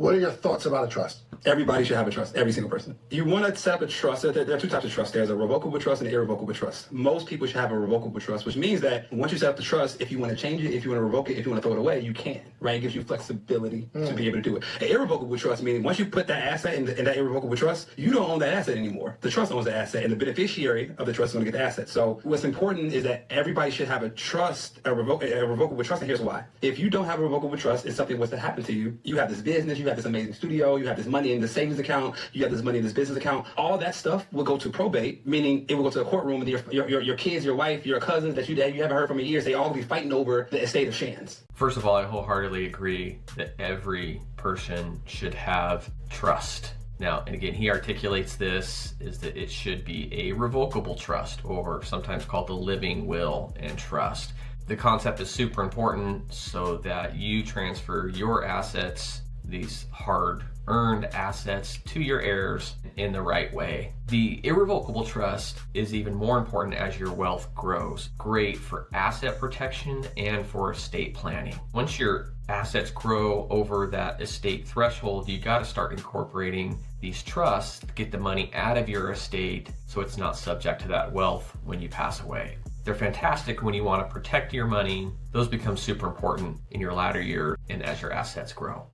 What are your thoughts about a trust? Everybody should have a trust, every single person. You want to set up a trust. There are two types of trust. There's a revocable trust and an irrevocable trust. Most people should have a revocable trust, which means that once you set up the trust, if you want to change it, if you want to revoke it, if you want to throw it away, you can, right? It gives you flexibility to be able to do it. An irrevocable trust, meaning once you put that asset in that irrevocable trust, you don't own that asset anymore. The trust owns the asset, and the beneficiary of the trust is going to get the asset. So what's important is that everybody should have a trust, a revocable trust, and here's why. If you don't have a revocable trust, and something was to happen to you, you have this business, you have this amazing studio, you have this money in the savings account, you have this money in this business account, all that stuff will go to probate, meaning it will go to a courtroom, and your kids, your wife, your cousins that you haven't heard from in years, they all will be fighting over the estate of Shands. First of all, I wholeheartedly agree that every person should have trust. Now, and again, he articulates this is that it should be a revocable trust, or sometimes called the living will and trust. The concept is super important so that you transfer your assets, these hard-earned assets, to your heirs in the right way. The irrevocable trust is even more important as your wealth grows. Great for asset protection and for estate planning. Once your assets grow over that estate threshold, you got to start incorporating these trusts to get the money out of your estate so it's not subject to that wealth when you pass away. They're fantastic when you want to protect your money. Those become super important in your latter years and as your assets grow.